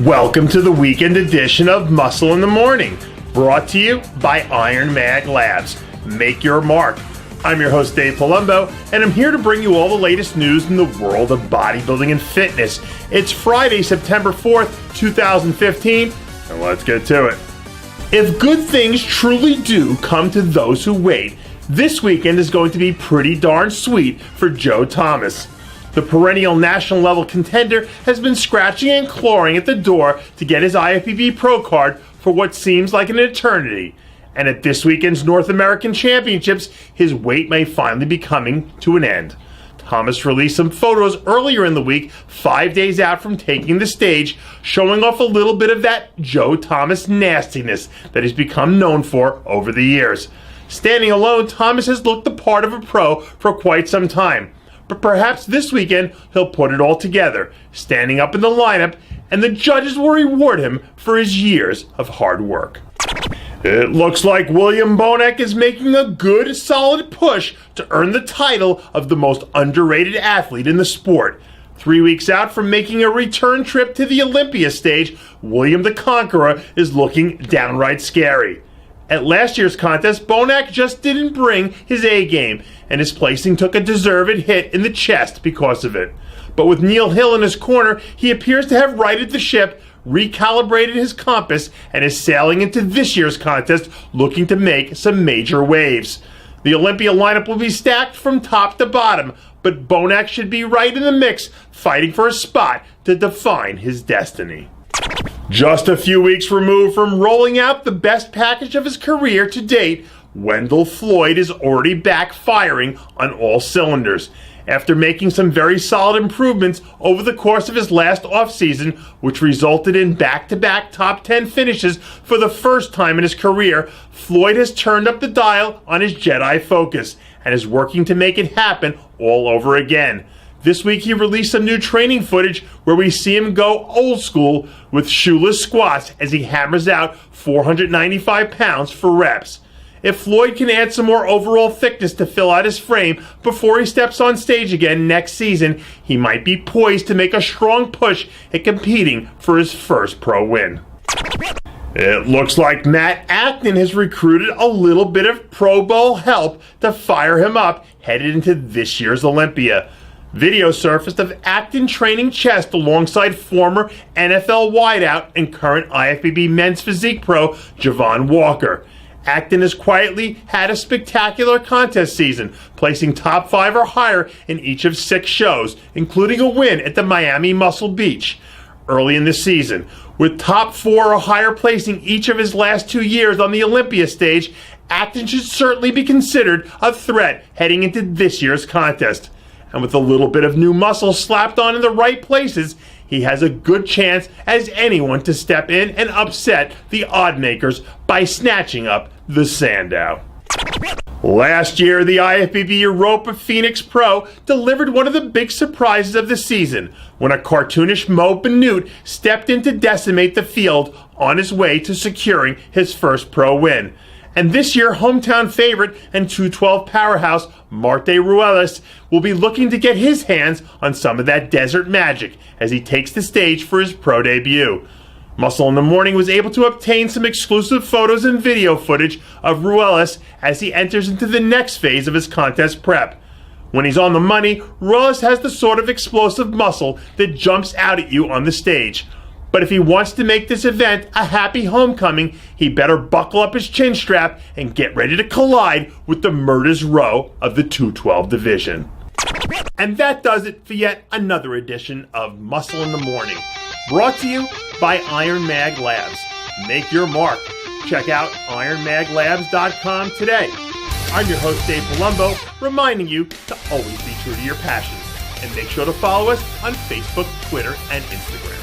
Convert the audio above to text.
Welcome to the weekend edition of Muscle in the Morning, brought to you by Iron Mag Labs. Make your mark. I'm your host, Dave Palumbo, and I'm here to bring you all the latest news in the world of bodybuilding and fitness. It's Friday, September 4th, 2015, and let's get to it. If good things truly do come to those who wait, this weekend is going to be pretty darn sweet for Joe Thomas. The perennial national level contender has been scratching and clawing at the door to get his IFBB Pro card for what seems like an eternity. And at this weekend's North American Championships, his wait may finally be coming to an end. Thomas released some photos earlier in the week, 5 days out from taking the stage, showing off a little bit of that Joe Thomas nastiness that he's become known for over the years. Standing alone, Thomas has looked the part of a pro for quite some time. But perhaps this weekend he'll put it all together, standing up in the lineup, and the judges will reward him for his years of hard work. It looks like William Bonac is making a good, solid push to earn the title of the most underrated athlete in the sport. 3 weeks out from making a return trip to the Olympia stage, William the Conqueror is looking downright scary. At last year's contest, Bonac just didn't bring his A game, and his placing took a deserved hit in the chest because of it. But with Neil Hill in his corner, he appears to have righted the ship, recalibrated his compass, and is sailing into this year's contest looking to make some major waves. The Olympia lineup will be stacked from top to bottom, but Bonac should be right in the mix, fighting for a spot to define his destiny. Just a few weeks removed from rolling out the best package of his career to date, Wendell Floyd is already back firing on all cylinders. After making some very solid improvements over the course of his last offseason, which resulted in back-to-back top 10 finishes for the first time in his career, Floyd has turned up the dial on his Jedi focus and is working to make it happen all over again. This week he released some new training footage where we see him go old school with shoeless squats as he hammers out 495 pounds for reps. If Floyd can add some more overall thickness to fill out his frame before he steps on stage again next season, he might be poised to make a strong push at competing for his first pro win. It looks like Matt Acton has recruited a little bit of Pro Bowl help to fire him up headed into this year's Olympia. Video surfaced of Acton training chest alongside former NFL wideout and current IFBB men's physique pro Javon Walker. Acton has quietly had a spectacular contest season, placing top 5 or higher in each of 6 shows, including a win at the Miami Muscle Beach early in the season. With top 4 or higher placing each of his last 2 years on the Olympia stage, Acton should certainly be considered a threat heading into this year's contest. And with a little bit of new muscle slapped on in the right places, he has a good chance as anyone to step in and upset the odd makers by snatching up the Sandow. Last year, the IFBB Europa Phoenix Pro delivered one of the big surprises of the season when a cartoonish Mo Benute stepped in to decimate the field on his way to securing his first pro win. And this year, hometown favorite and 212 powerhouse Marte Ruelas will be looking to get his hands on some of that desert magic as he takes the stage for his pro debut. Muscle in the Morning was able to obtain some exclusive photos and video footage of Ruelas as he enters into the next phase of his contest prep. When he's on the money, Ruelas has the sort of explosive muscle that jumps out at you on the stage. But if he wants to make this event a happy homecoming, he better buckle up his chin strap and get ready to collide with the Murders Row of the 212 division. And that does it for yet another edition of Muscle in the Morning, brought to you by Iron Mag Labs. Make your mark. Check out ironmaglabs.com today. I'm your host, Dave Palumbo, reminding you to always be true to your passions. And make sure to follow us on Facebook, Twitter, and Instagram.